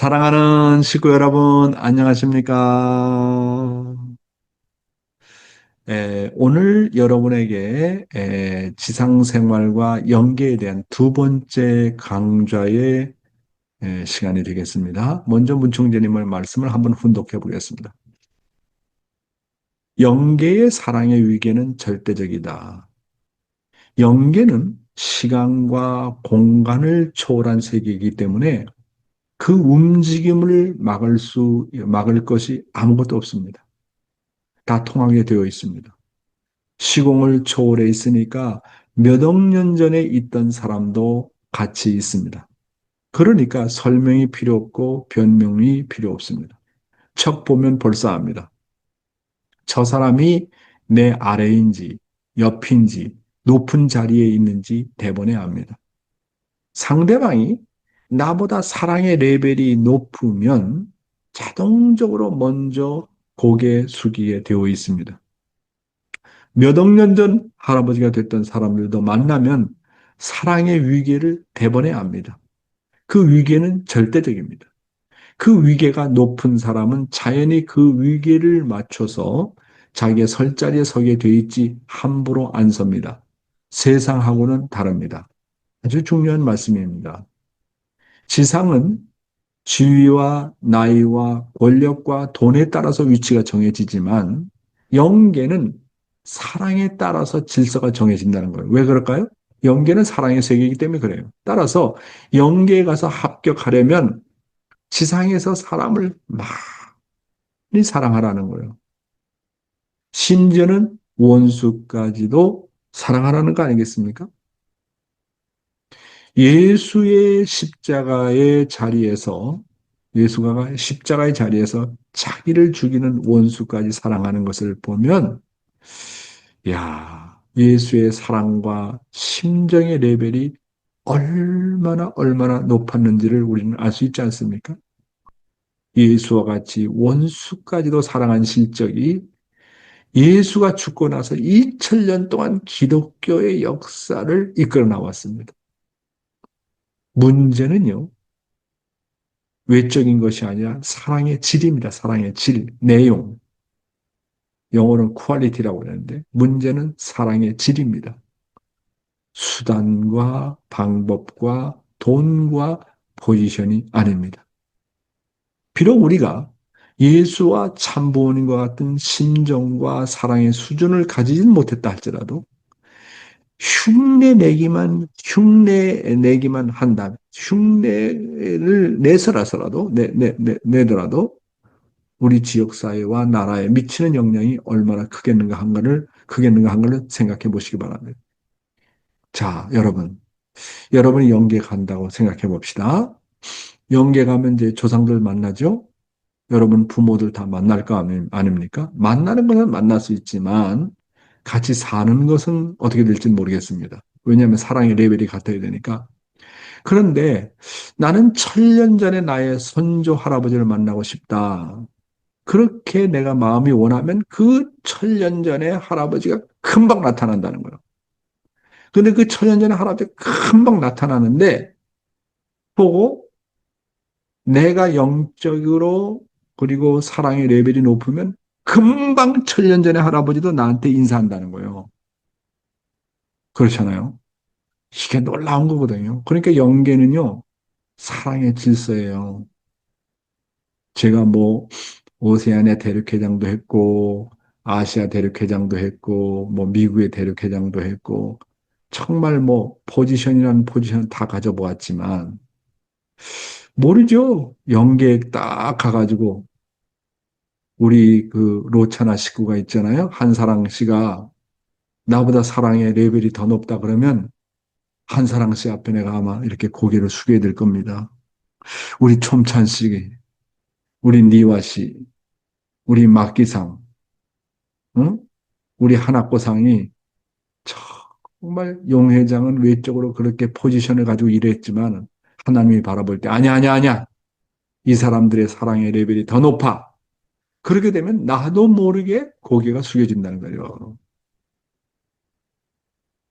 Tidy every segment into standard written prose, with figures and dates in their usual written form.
사랑하는 식구 여러분, 안녕하십니까? 오늘 여러분에게 지상생활과 연계에 대한 두 번째 강좌의 시간이 되겠습니다. 먼저 문총재님의 말씀을 한번 훈독해 보겠습니다. 영계의 사랑의 위계는 절대적이다. 영계는 시간과 공간을 초월한 세계이기 때문에 그 움직임을 막을 것이 아무것도 없습니다. 다 통하게 되어 있습니다. 시공을 초월해 있으니까 몇 억 년 전에 있던 사람도 같이 있습니다. 그러니까 설명이 필요 없고 변명이 필요 없습니다. 척 보면 벌써 압니다. 저 사람이 내 아래인지 옆인지 높은 자리에 있는지 대번에 압니다. 상대방이 나보다 사랑의 레벨이 높으면 자동적으로 먼저 고개 숙이게 되어 있습니다. 몇 억 년 전 할아버지가 됐던 사람들도 만나면 사랑의 위계를 대번에 압니다. 그 위계는 절대적입니다. 그 위계가 높은 사람은 자연히 그 위계를 맞춰서 자기의 설 자리에 서게 돼 있지 함부로 안 섭니다. 세상하고는 다릅니다. 아주 중요한 말씀입니다. 지상은 지위와 나이와 권력과 돈에 따라서 위치가 정해지지만 영계는 사랑에 따라서 질서가 정해진다는 거예요. 왜 그럴까요? 영계는 사랑의 세계이기 때문에 그래요. 따라서 영계에 가서 합격하려면 지상에서 사람을 많이 사랑하라는 거예요. 심지어는 원수까지도 사랑하라는 거 아니겠습니까? 예수의 십자가의 자리에서 예수가 십자가의 자리에서 자기를 죽이는 원수까지 사랑하는 것을 보면 야, 예수의 사랑과 심정의 레벨이 얼마나 높았는지를 우리는 알 수 있지 않습니까? 예수와 같이 원수까지도 사랑한 실적이 예수가 죽고 나서 2000년 동안 기독교의 역사를 이끌어 나왔습니다. 문제는요, 외적인 것이 아니라 사랑의 질입니다. 사랑의 질, 내용. 영어로는 퀄리티라고 그러는데 문제는 사랑의 질입니다. 수단과 방법과 돈과 포지션이 아닙니다. 비록 우리가 예수와 참부모님과 같은 심정과 사랑의 수준을 가지진 못했다 할지라도 흉내 내기만 한다면, 흉내를 내더라도 우리 지역사회와 나라에 미치는 영향이 얼마나 크겠는가 한 걸 생각해 보시기 바랍니다. 자, 여러분이 영계 간다고 생각해 봅시다. 영계 가면 이제 조상들 만나죠? 여러분 부모들 다 만날 거 아닙니까? 만나는 것은 만날 수 있지만 같이 사는 것은 어떻게 될지는 모르겠습니다. 왜냐하면 사랑의 레벨이 같아야 되니까. 그런데 나는 1000년 전에 나의 선조 할아버지를 만나고 싶다. 그렇게 내가 마음이 원하면 그 1000년 전에 할아버지가 금방 나타난다는 거예요. 근데 그 1000년 전에 할아버지가 금방 나타나는데 보고 내가 영적으로 그리고 사랑의 레벨이 높으면 금방 1000년 전에 할아버지도 나한테 인사한다는 거예요. 그렇잖아요. 이게 놀라운 거거든요. 그러니까 영계는요, 사랑의 질서예요. 제가 뭐, 오세아니아 대륙회장도 했고, 아시아 대륙회장도 했고, 뭐, 미국의 대륙회장도 했고, 정말 뭐, 포지션이라는 포지션 다 가져보았지만, 모르죠. 영계에 딱 가가지고, 우리 그 로차나 식구가 있잖아요. 한사랑 씨가 나보다 사랑의 레벨이 더 높다 그러면, 한사랑 씨 앞에 내가 아마 이렇게 고개를 숙여야 될 겁니다. 우리 촘찬 씨, 우리 니와 씨, 우리 막기상, 응? 우리 하나꼬상이 정말 용 회장은 외적으로 그렇게 포지션을 가지고 일했지만 하나님이 바라볼 때 아니야. 이 사람들의 사랑의 레벨이 더 높아. 그렇게 되면 나도 모르게 고개가 숙여진다는 거예요.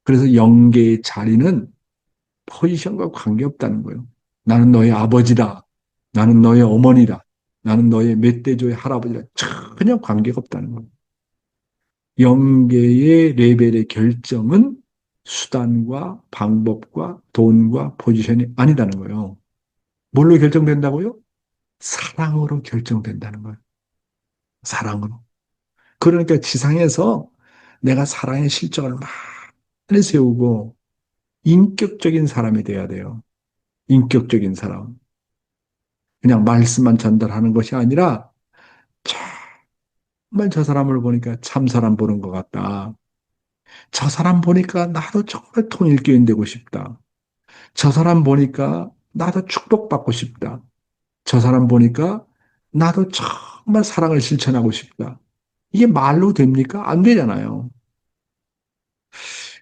그래서 영계의 자리는 포지션과 관계없다는 거예요. 나는 너의 아버지다. 나는 너의 어머니다. 나는 너의 멧돼지의 할아버지라. 전혀 관계가 없다는 거예요. 영계의 레벨의 결정은 수단과 방법과 돈과 포지션이 아니다는 거예요. 뭘로 결정된다고요? 사랑으로 결정된다는 거예요. 사랑으로. 그러니까 지상에서 내가 사랑의 실정을 많이 세우고 인격적인 사람이 돼야 돼요. 인격적인 사람. 그냥 말씀만 전달하는 것이 아니라 정말 저 사람을 보니까 참 사람 보는 것 같다. 저 사람 보니까 나도 정말 통일교인 되고 싶다. 저 사람 보니까 나도 축복받고 싶다. 저 사람 보니까 나도 정말 사랑을 실천하고 싶다. 이게 말로 됩니까? 안 되잖아요.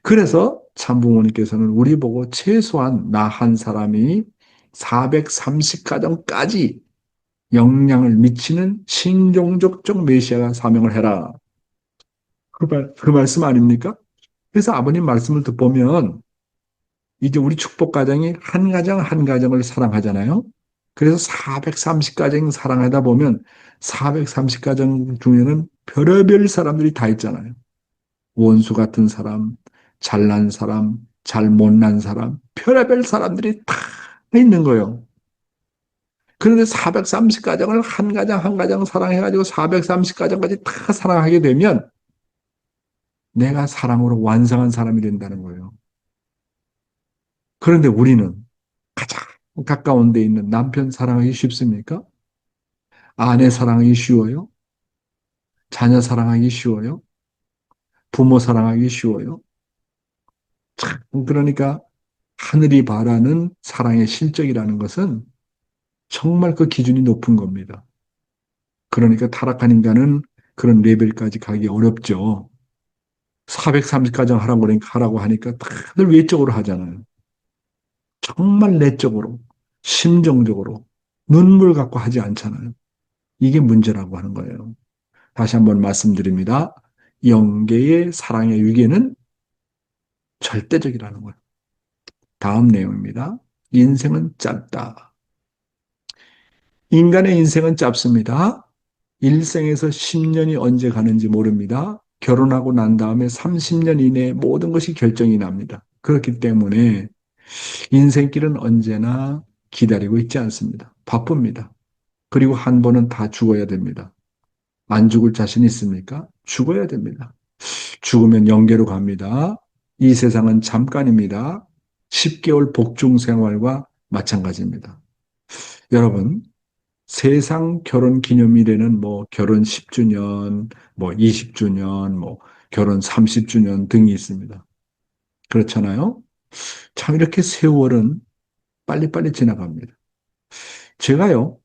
그래서 참부모님께서는 우리 보고 최소한 나 한 사람이 430가정까지 영향을 미치는 신종족적 메시아가 사명을 해라. 그 말씀 아닙니까? 그래서 아버님 말씀을 듣보면 이제 우리 축복 가정이 한 가정 한 가정을 사랑하잖아요. 그래서 430가정 사랑하다 보면 430가정 중에는 별의별 사람들이 다 있잖아요. 원수 같은 사람, 잘난 사람, 잘 못난 사람, 별의별 사람들이 다 있는 거예요. 그런데 430가정을 한 가정 한 가정 사랑해가지고 430가정까지 다 사랑하게 되면 내가 사랑으로 완성한 사람이 된다는 거예요. 그런데 우리는 가장 가까운 데 있는 남편 사랑하기 쉽습니까? 아내 사랑하기 쉬워요? 자녀 사랑하기 쉬워요? 부모 사랑하기 쉬워요? 그러니까 하늘이 바라는 사랑의 실적이라는 것은 정말 그 기준이 높은 겁니다. 그러니까 타락한 인간은 그런 레벨까지 가기 어렵죠. 430가정 하라고 그러니까 하라고 하니까 다들 외적으로 하잖아요. 정말 내적으로, 심정적으로, 눈물 갖고 하지 않잖아요. 이게 문제라고 하는 거예요. 다시 한번 말씀드립니다. 영계의 사랑의 위계는 절대적이라는 거예요. 다음 내용입니다. 인생은 짧다. 인간의 인생은 짧습니다. 일생에서 10년이 언제 가는지 모릅니다. 결혼하고 난 다음에 30년 이내에 모든 것이 결정이 납니다. 그렇기 때문에 인생길은 언제나 기다리고 있지 않습니다. 바쁩니다. 그리고 한 번은 다 죽어야 됩니다. 안 죽을 자신 있습니까? 죽어야 됩니다. 죽으면 영계로 갑니다. 이 세상은 잠깐입니다. 10개월 복중 생활과 마찬가지입니다. 여러분, 세상 결혼 기념일에는 뭐 결혼 10주년, 뭐 20주년, 뭐 결혼 30주년 등이 있습니다. 그렇잖아요? 참 이렇게 세월은 빨리빨리 지나갑니다. 제가요,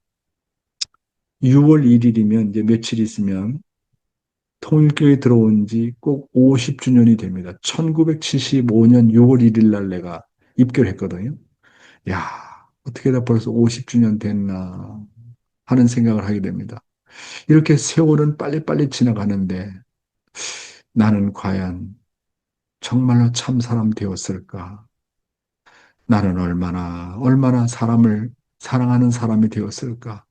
6월 1일이면 이제 며칠 있으면 통일교에 들어온 지 꼭 50주년이 됩니다. 1975년 6월 1일 날 내가 입교했거든요. 야, 어떻게 다 벌써 50주년 됐나 하는 생각을 하게 됩니다. 이렇게 세월은 빨리빨리 지나가는데 나는 과연 정말로 참 사람 되었을까? 나는 얼마나 사람을 사랑하는 사람이 되었을까?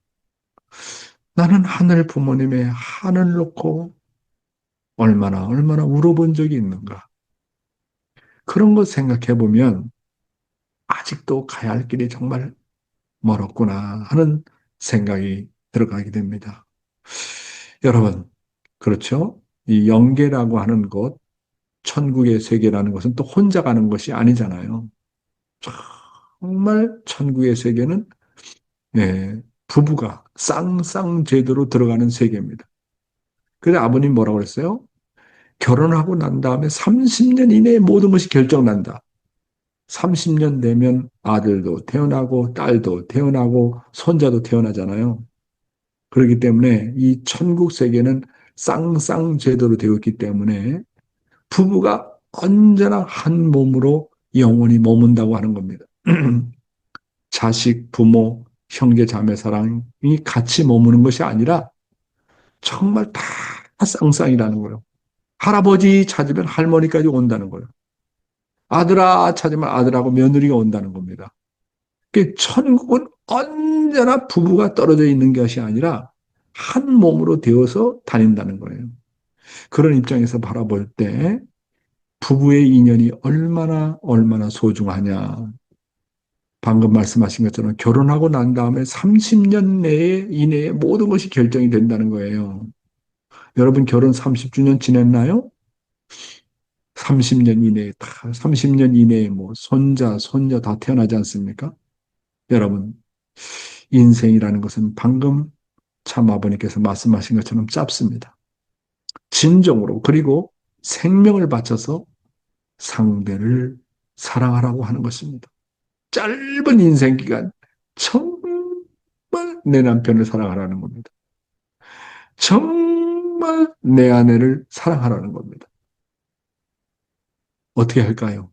나는 하늘 부모님의 한을 놓고 얼마나 울어본 적이 있는가? 그런 것 생각해 보면 아직도 가야 할 길이 정말 멀었구나 하는 생각이 들어가게 됩니다. 여러분, 그렇죠? 이 영계라고 하는 것, 천국의 세계라는 것은 또 혼자 가는 것이 아니잖아요. 정말 천국의 세계는 부부가 쌍쌍제도로 들어가는 세계입니다. 그래서 아버님 뭐라고 그랬어요? 결혼하고 난 다음에 30년 이내에 모든 것이 결정난다. 30년 되면 아들도 태어나고 딸도 태어나고 손자도 태어나잖아요. 그렇기 때문에 이 천국 세계는 쌍쌍제도로 되어 있기 때문에 부부가 언제나 한 몸으로 영원히 머문다고 하는 겁니다. 자식, 부모, 형제, 자매 사랑이 같이 머무는 것이 아니라 정말 다 쌍쌍이라는 거예요. 할아버지 찾으면 할머니까지 온다는 거예요. 아들아 찾으면 아들하고 며느리가 온다는 겁니다. 천국은 언제나 부부가 떨어져 있는 것이 아니라 한 몸으로 되어서 다닌다는 거예요. 그런 입장에서 바라볼 때 부부의 인연이 얼마나 소중하냐. 방금 말씀하신 것처럼 결혼하고 난 다음에 30년 이내에 모든 것이 결정이 된다는 거예요. 여러분 결혼 30주년 지냈나요? 30년 이내에 다 30년 이내에 뭐 손자, 손녀 다 태어나지 않습니까? 여러분 인생이라는 것은 방금 참 아버님께서 말씀하신 것처럼 짧습니다. 진정으로 그리고 생명을 바쳐서 상대를 사랑하라고 하는 것입니다. 짧은 인생 기간 정말 내 남편을 사랑하라는 겁니다. 정말 내 아내를 사랑하라는 겁니다. 어떻게 할까요?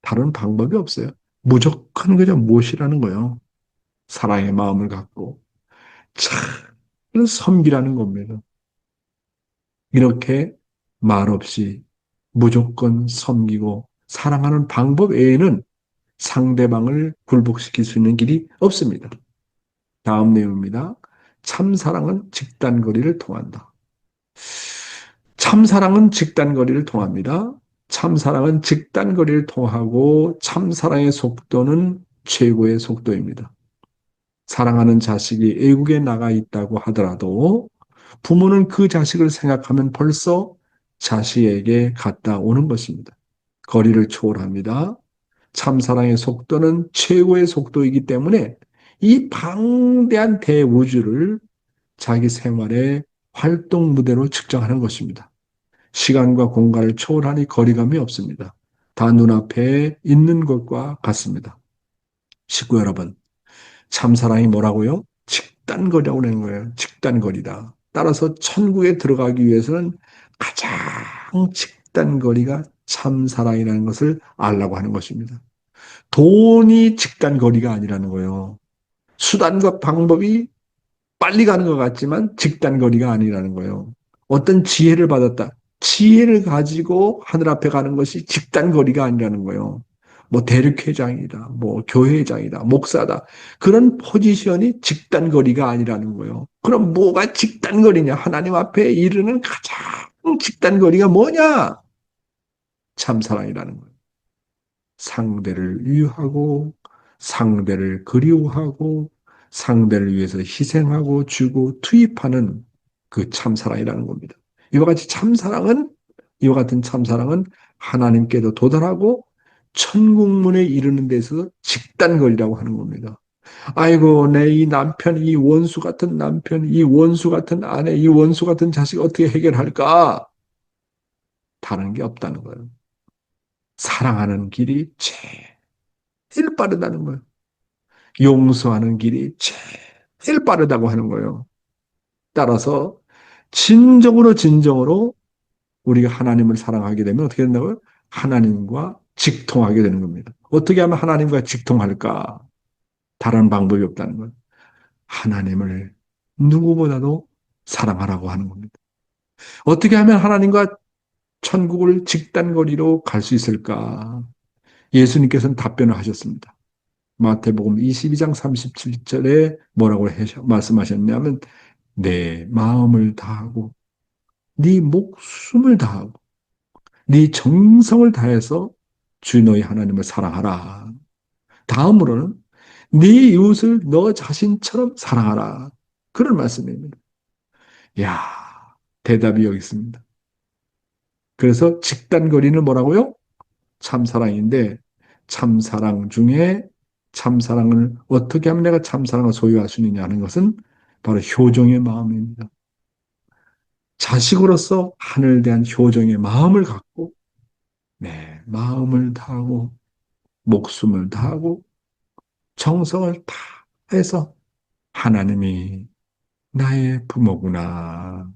다른 방법이 없어요. 무조건 그냥 무엇이라는 거예요. 사랑의 마음을 갖고 참 섬기라는 겁니다. 이렇게 말없이 무조건 섬기고 사랑하는 방법 외에는 상대방을 굴복시킬 수 있는 길이 없습니다. 다음 내용입니다. 참사랑은 직단거리를 통한다. 참사랑은 직단거리를 통합니다. 참사랑은 직단거리를 통하고 참사랑의 속도는 최고의 속도입니다. 사랑하는 자식이 외국에 나가 있다고 하더라도 부모는 그 자식을 생각하면 벌써 자식에게 갔다 오는 것입니다. 거리를 초월합니다. 참사랑의 속도는 최고의 속도이기 때문에 이 방대한 대우주를 자기 생활의 활동 무대로 측정하는 것입니다. 시간과 공간을 초월하니 거리감이 없습니다. 다 눈앞에 있는 것과 같습니다. 식구 여러분, 참사랑이 뭐라고요? 직단거리라고 하는 거예요. 직단거리다. 따라서 천국에 들어가기 위해서는 가장 직단거리가 참사랑이라는 것을 알라고 하는 것입니다. 돈이 직단거리가 아니라는 거예요. 수단과 방법이 빨리 가는 것 같지만 직단거리가 아니라는 거예요. 어떤 지혜를 받았다. 지혜를 가지고 하늘 앞에 가는 것이 직단거리가 아니라는 거예요. 뭐 대륙회장이다, 뭐 교회장이다, 목사다. 그런 포지션이 직단거리가 아니라는 거예요. 그럼 뭐가 직단거리냐? 하나님 앞에 이르는 가장 직단거리가 뭐냐? 참사랑이라는 거예요. 상대를 위하고 상대를 그리워하고 상대를 위해서 희생하고 주고 투입하는 그 참사랑이라는 겁니다. 이와 같은 참사랑은 하나님께도 도달하고 천국문에 이르는 데서 직단거리라고 하는 겁니다. 아이고, 내 이 남편, 이 원수 같은 남편, 이 원수 같은 아내, 이 원수 같은 자식 어떻게 해결할까? 다른 게 없다는 거예요. 사랑하는 길이 제일 빠르다는 거예요. 용서하는 길이 제일 빠르다고 하는 거예요. 따라서 진정으로 우리가 하나님을 사랑하게 되면 어떻게 된다고요? 하나님과 직통하게 되는 겁니다. 어떻게 하면 하나님과 직통할까? 다른 방법이 없다는 거예요. 하나님을 누구보다도 사랑하라고 하는 겁니다. 어떻게 하면 하나님과 천국을 직단거리로 갈 수 있을까? 예수님께서는 답변을 하셨습니다. 마태복음 22장 37절에 뭐라고 말씀하셨냐면 내 마음을 다하고 네 목숨을 다하고 네 정성을 다해서 주 너희 하나님을 사랑하라. 다음으로는 네 이웃을 너 자신처럼 사랑하라. 그런 말씀입니다. 야, 대답이 여기 있습니다. 그래서 직단거리는 뭐라고요? 참사랑인데 참사랑 중에 참사랑을 어떻게 하면 내가 참사랑을 소유할 수 있느냐 하는 것은 바로 효종의 마음입니다. 자식으로서 하늘에 대한 효종의 마음을 갖고 네, 마음을 다하고 목숨을 다하고 정성을 다해서 하나님이 나의 부모구나.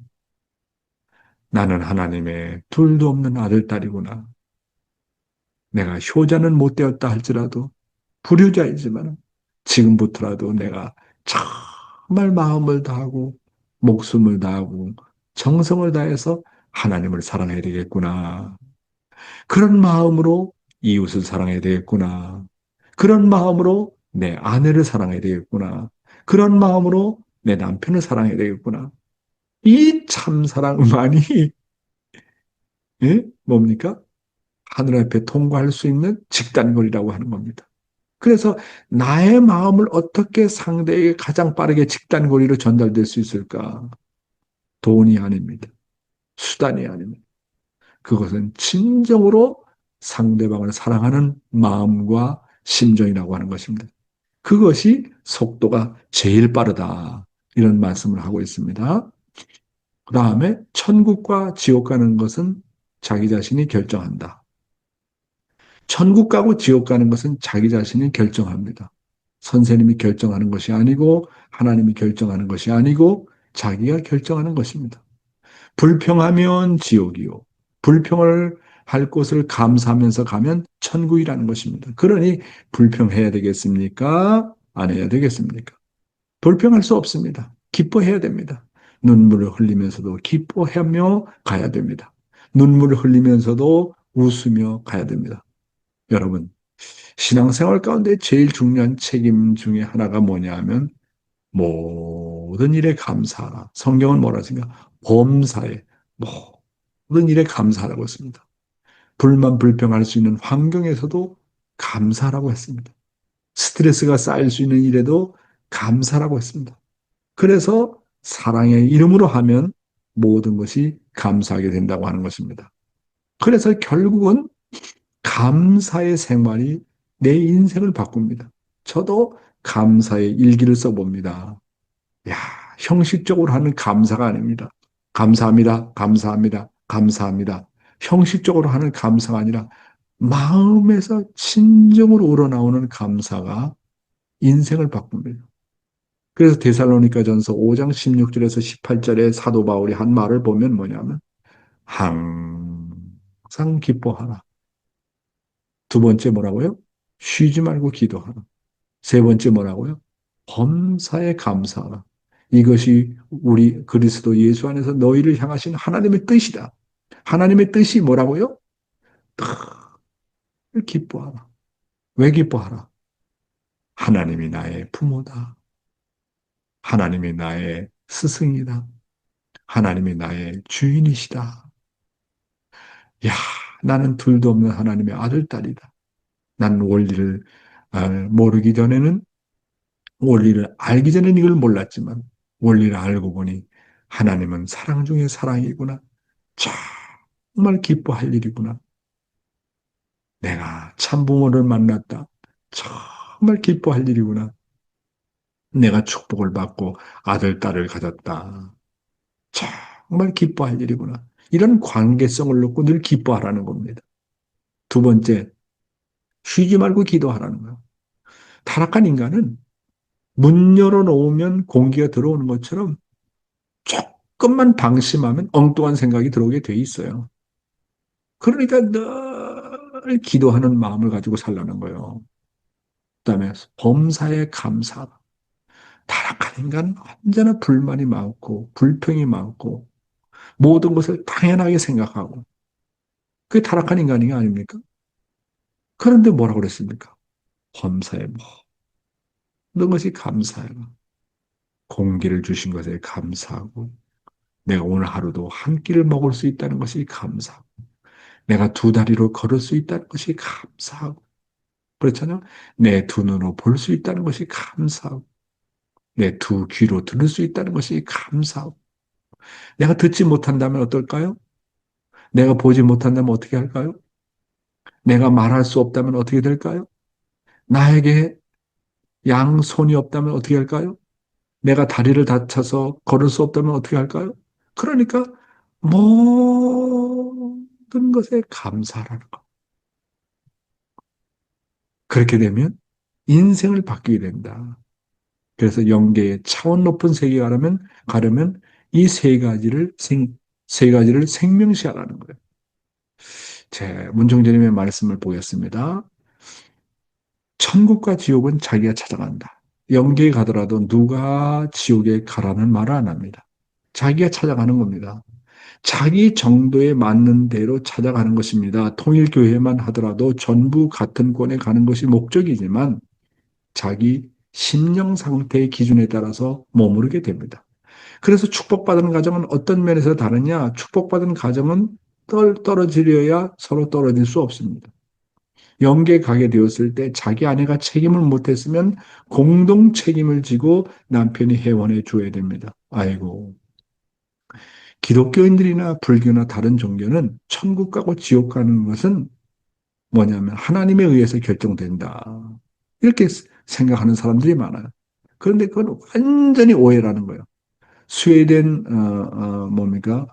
나는 하나님의 둘도 없는 아들, 딸이구나. 내가 효자는 못 되었다 할지라도 불효자이지만 지금부터라도 내가 정말 마음을 다하고 목숨을 다하고 정성을 다해서 하나님을 사랑해야 되겠구나. 그런 마음으로 이웃을 사랑해야 되겠구나. 그런 마음으로 내 아내를 사랑해야 되겠구나. 그런 마음으로 내 남편을 사랑해야 되겠구나. 이 참사랑만이 예? 뭡니까? 하늘 앞에 통과할 수 있는 직단거리라고 하는 겁니다. 그래서 나의 마음을 어떻게 상대에게 가장 빠르게 직단거리로 전달될 수 있을까? 돈이 아닙니다. 수단이 아닙니다. 그것은 진정으로 상대방을 사랑하는 마음과 심정이라고 하는 것입니다. 그것이 속도가 제일 빠르다. 이런 말씀을 하고 있습니다. 그 다음에 천국과 지옥 가는 것은 자기 자신이 결정한다. 천국 가고 지옥 가는 것은 자기 자신이 결정합니다. 선생님이 결정하는 것이 아니고 하나님이 결정하는 것이 아니고 자기가 결정하는 것입니다. 불평하면 지옥이요. 불평을 할 곳을 감사하면서 가면 천국이라는 것입니다. 그러니 불평해야 되겠습니까? 안 해야 되겠습니까? 불평할 수 없습니다. 기뻐해야 됩니다. 눈물을 흘리면서도 기뻐하며 가야 됩니다. 눈물을 흘리면서도 웃으며 가야 됩니다. 여러분, 신앙생활 가운데 제일 중요한 책임 중에 하나가 뭐냐 하면 모든 일에 감사하라. 성경은 뭐라 하십니까? 범사에 모든 일에 감사하라고 했습니다. 불만 불평할 수 있는 환경에서도 감사라고 했습니다. 스트레스가 쌓일 수 있는 일에도 감사라고 했습니다. 그래서 사랑의 이름으로 하면 모든 것이 감사하게 된다고 하는 것입니다. 그래서 결국은 감사의 생활이 내 인생을 바꿉니다. 저도 감사의 일기를 써봅니다. 야, 형식적으로 하는 감사가 아닙니다. 감사합니다. 감사합니다. 감사합니다. 형식적으로 하는 감사가 아니라 마음에서 진정으로 우러나오는 감사가 인생을 바꿉니다. 그래서 데살로니가전서 5장 16절에서 18절에 사도 바울이 한 말을 보면 뭐냐면 항상 기뻐하라. 두 번째 뭐라고요? 쉬지 말고 기도하라. 세 번째 뭐라고요? 범사에 감사하라. 이것이 우리 그리스도 예수 안에서 너희를 향하신 하나님의 뜻이다. 하나님의 뜻이 뭐라고요? 늘 기뻐하라. 왜 기뻐하라? 하나님이 나의 부모다. 하나님이 나의 스승이다. 하나님이 나의 주인이시다. 야, 나는 둘도 없는 하나님의 아들, 딸이다. 난 원리를 모르기 전에는 원리를 알기 전에는 이걸 몰랐지만 원리를 알고 보니 하나님은 사랑 중에 사랑이구나. 정말 기뻐할 일이구나. 내가 참부모를 만났다. 정말 기뻐할 일이구나. 내가 축복을 받고 아들, 딸을 가졌다. 정말 기뻐할 일이구나. 이런 관계성을 놓고 늘 기뻐하라는 겁니다. 두 번째, 쉬지 말고 기도하라는 거예요. 타락한 인간은 문 열어놓으면 공기가 들어오는 것처럼 조금만 방심하면 엉뚱한 생각이 들어오게 돼 있어요. 그러니까 늘 기도하는 마음을 가지고 살라는 거예요. 그다음에 범사에 감사. 타락한 인간은 언제나 불만이 많고 불평이 많고 모든 것을 당연하게 생각하고 그게 타락한 인간이 아닙니까? 그런데 뭐라고 그랬습니까? 범사에 모든 것이 감사해라. 공기를 주신 것에 감사하고 내가 오늘 하루도 한 끼를 먹을 수 있다는 것이 감사하고 내가 두 다리로 걸을 수 있다는 것이 감사하고 그렇잖아요. 내 두 눈으로 볼 수 있다는 것이 감사하고 내 두 귀로 들을 수 있다는 것이 감사하고 내가 듣지 못한다면 어떨까요? 내가 보지 못한다면 어떻게 할까요? 내가 말할 수 없다면 어떻게 될까요? 나에게 양손이 없다면 어떻게 할까요? 내가 다리를 다쳐서 걸을 수 없다면 어떻게 할까요? 그러니까 모든 것에 감사라는 것. 그렇게 되면 인생을 바뀌게 된다. 그래서 영계의 차원 높은 세계에 가려면 이 세 가지를 생명시하라는 거예요. 제 문종재님의 말씀을 보겠습니다. 천국과 지옥은 자기가 찾아간다. 영계에 가더라도 누가 지옥에 가라는 말을 안 합니다. 자기가 찾아가는 겁니다. 자기 정도에 맞는 대로 찾아가는 것입니다. 통일교회만 하더라도 전부 같은 권에 가는 것이 목적이지만 자기 심령 상태의 기준에 따라서 머무르게 됩니다. 그래서 축복받은 가정은 어떤 면에서 다르냐? 축복받은 가정은 떨어지려야 서로 떨어질 수 없습니다. 영계 가게 되었을 때 자기 아내가 책임을 못했으면 공동 책임을 지고 남편이 해원해 줘야 됩니다. 아이고. 기독교인들이나 불교나 다른 종교는 천국 가고 지옥 가는 것은 뭐냐면 하나님에 의해서 결정된다. 이렇게 생각하는 사람들이 많아요. 그런데 그건 완전히 오해라는 거예요. 스웨덴 뭡니까?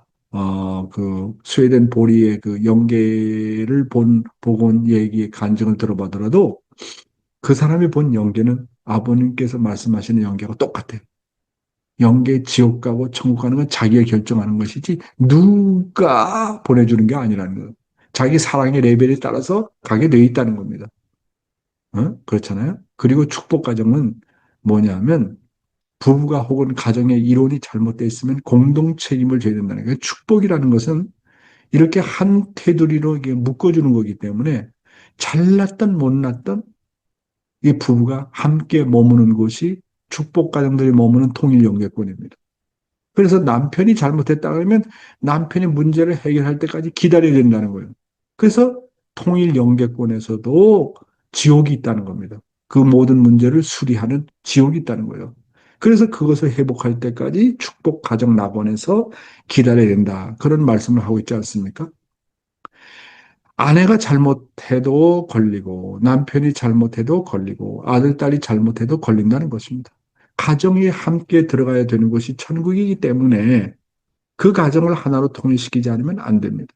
그 스웨덴 보리의 그 영계를 보건 얘기 간증을 들어보더라도 그 사람이 본 영계는 아버님께서 말씀하시는 영계가 똑같아요. 영계 지옥 가고 천국 가는 건 자기가 결정하는 것이지 누가 보내주는 게 아니라는 거예요. 자기 사랑의 레벨에 따라서 가게 돼 있다는 겁니다. 그렇잖아요. 그리고 축복 가정은 뭐냐면 부부가 혹은 가정의 이론이 잘못되어 있으면 공동 책임을 져야 된다는 거예요. 축복이라는 것은 이렇게 한 테두리로 이게 묶어주는 거기 때문에 잘났던 못났던 이 부부가 함께 머무는 곳이 축복 가정들이 머무는 통일 영계권입니다. 그래서 남편이 잘못했다 그러면 남편이 문제를 해결할 때까지 기다려야 된다는 거예요. 그래서 통일 영계권에서도 지옥이 있다는 겁니다. 그 모든 문제를 수리하는 지옥이 있다는 거예요. 그래서 그것을 회복할 때까지 축복 가정 낙원에서 기다려야 된다. 그런 말씀을 하고 있지 않습니까? 아내가 잘못해도 걸리고 남편이 잘못해도 걸리고 아들, 딸이 잘못해도 걸린다는 것입니다. 가정이 함께 들어가야 되는 것이 천국이기 때문에 그 가정을 하나로 통일시키지 않으면 안 됩니다.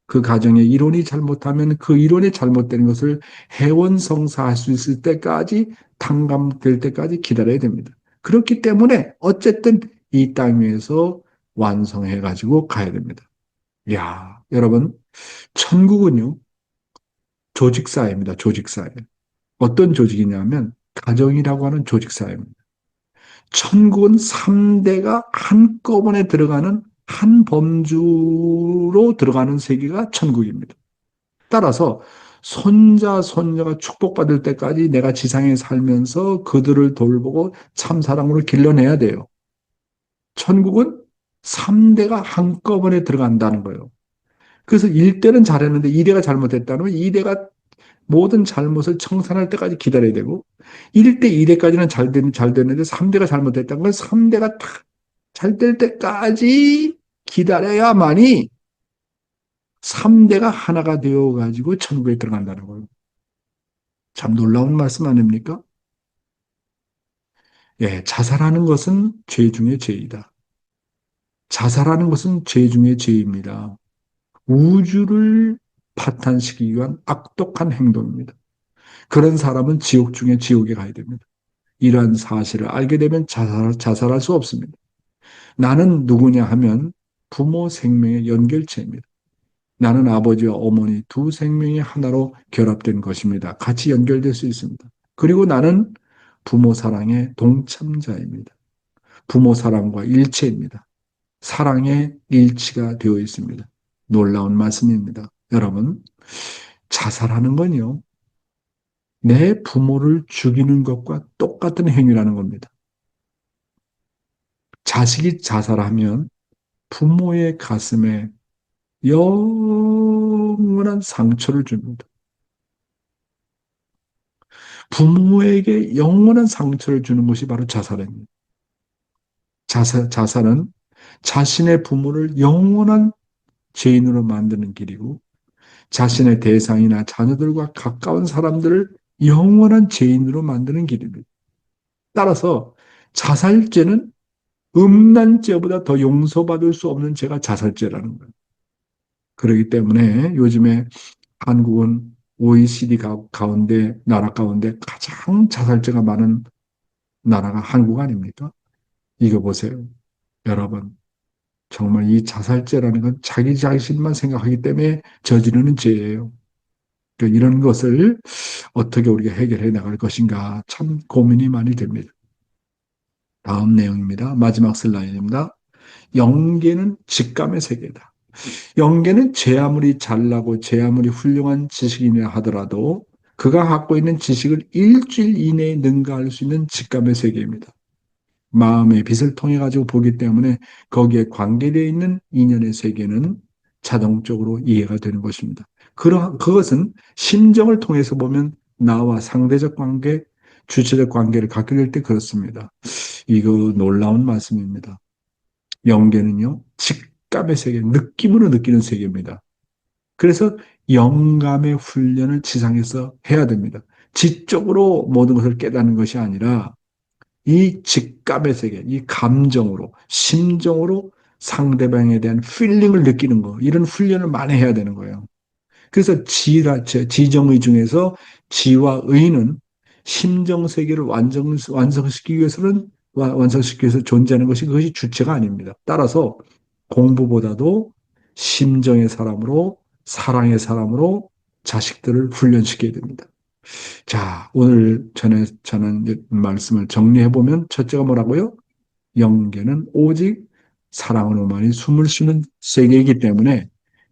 그 가정의 이론이 잘못하면 그 이론이 잘못된 것을 해원성사할 수 있을 때까지 탕감될 때까지 기다려야 됩니다. 그렇기 때문에 어쨌든 이 땅 위에서 완성해 가지고 가야 됩니다. 야, 여러분, 천국은요, 조직사회입니다. 조직사회. 어떤 조직이냐면 가정이라고 하는 조직사회입니다. 천국은 3대가 한꺼번에 들어가는 한 범주로 들어가는 세계가 천국입니다. 따라서 손자, 손녀가 축복받을 때까지 내가 지상에 살면서 그들을 돌보고 참사랑으로 길러내야 돼요. 천국은 3대가 한꺼번에 들어간다는 거예요. 그래서 1대는 잘했는데 2대가 잘못했다면 2대가 모든 잘못을 청산할 때까지 기다려야 되고 1대, 2대까지는 잘 됐는데 3대가 잘못했다는 건 3대가 잘 될 때까지 기다려야만이 3대가 하나가 되어가지고 천국에 들어간다는 거예요. 참 놀라운 말씀 아닙니까? 예, 자살하는 것은 죄 중에 죄이다. 자살하는 것은 죄 중에 죄입니다. 우주를 파탄시키기 위한 악독한 행동입니다. 그런 사람은 지옥 중에 지옥에 가야 됩니다. 이러한 사실을 알게 되면 자살할 수 없습니다. 나는 누구냐 하면 부모 생명의 연결체입니다. 나는 아버지와 어머니 두 생명이 하나로 결합된 것입니다. 같이 연결될 수 있습니다. 그리고 나는 부모 사랑의 동참자입니다. 부모 사랑과 일체입니다. 사랑의 일치가 되어 있습니다. 놀라운 말씀입니다. 여러분, 자살하는 건요, 내 부모를 죽이는 것과 똑같은 행위라는 겁니다. 자식이 자살하면 부모의 가슴에 영원한 상처를 줍니다. 부모에게 영원한 상처를 주는 것이 바로 자살입니다. 자살은 자신의 부모를 영원한 죄인으로 만드는 길이고 자신의 대상이나 자녀들과 가까운 사람들을 영원한 죄인으로 만드는 길입니다. 따라서 자살죄는 음란죄보다 더 용서받을 수 없는 죄가 자살죄라는 거예요. 그렇기 때문에 요즘에 한국은 OECD 가운데, 나라 가운데 가장 자살죄가 많은 나라가 한국 아닙니까? 이거 보세요. 여러분, 정말 이 자살죄라는 건 자기 자신만 생각하기 때문에 저지르는 죄예요. 그러니까 이런 것을 어떻게 우리가 해결해 나갈 것인가 참 고민이 많이 됩니다. 다음 내용입니다. 마지막 슬라이드입니다. 영계는 직감의 세계다. 영계는 제 아무리 잘나고 제 아무리 훌륭한 지식인이라 하더라도 그가 갖고 있는 지식을 일주일 이내에 능가할 수 있는 직감의 세계입니다. 마음의 빛을 통해 가지고 보기 때문에 거기에 관계되어 있는 인연의 세계는 자동적으로 이해가 되는 것입니다. 그것은 심정을 통해서 보면 나와 상대적 관계, 주체적 관계를 갖게 될 때 그렇습니다. 이거 놀라운 말씀입니다. 영계는요, 직감의 세계, 느낌으로 느끼는 세계입니다. 그래서 영감의 훈련을 지상에서 해야 됩니다. 지적으로 모든 것을 깨닫는 것이 아니라 이 직감의 세계, 이 감정으로, 심정으로 상대방에 대한 필링을 느끼는 거, 이런 훈련을 많이 해야 되는 거예요. 그래서 지정의 중에서 지와 의는 심정 세계를 완성시키기 위해서는 완성시키기 위해서 존재하는 것이 그것이 주체가 아닙니다. 따라서 공부보다도 심정의 사람으로 사랑의 사람으로 자식들을 훈련시켜야 됩니다. 자, 오늘 저는 말씀을 정리해 보면 첫째가 뭐라고요? 영계는 오직 사랑으로만이 숨을 쉬는 세계이기 때문에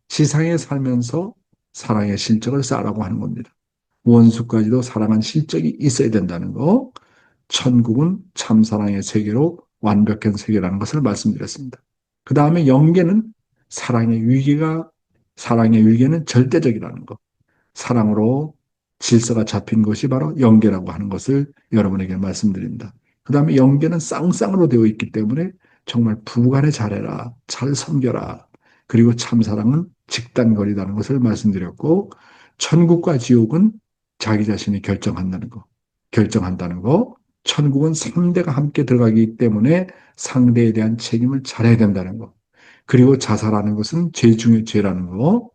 지상에 살면서 사랑의 실적을 쌓으라고 하는 겁니다. 원수까지도 사랑한 실적이 있어야 된다는 거. 천국은 참사랑의 세계로 완벽한 세계라는 것을 말씀드렸습니다. 그 다음에 영계는 사랑의 위계가, 사랑의 위계는 절대적이라는 것. 사랑으로 질서가 잡힌 것이 바로 영계라고 하는 것을 여러분에게 말씀드립니다. 그 다음에 영계는 쌍쌍으로 되어 있기 때문에 정말 부부간에 잘해라, 잘 섬겨라. 그리고 참사랑은 직단거리다는 것을 말씀드렸고, 천국과 지옥은 자기 자신이 결정한다는 거. 천국은 상대가 함께 들어가기 때문에 상대에 대한 책임을 잘해야 된다는 거. 그리고 자살하는 것은 죄라는 거.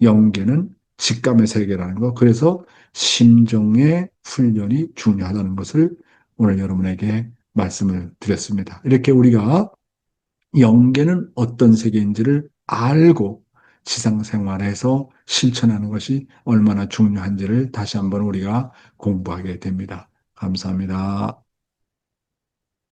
영계는 직감의 세계라는 거. 그래서 심정의 훈련이 중요하다는 것을 오늘 여러분에게 말씀을 드렸습니다. 이렇게 우리가 영계는 어떤 세계인지를 알고 지상생활에서 실천하는 것이 얼마나 중요한지를 다시 한번 우리가 공부하게 됩니다. 감사합니다.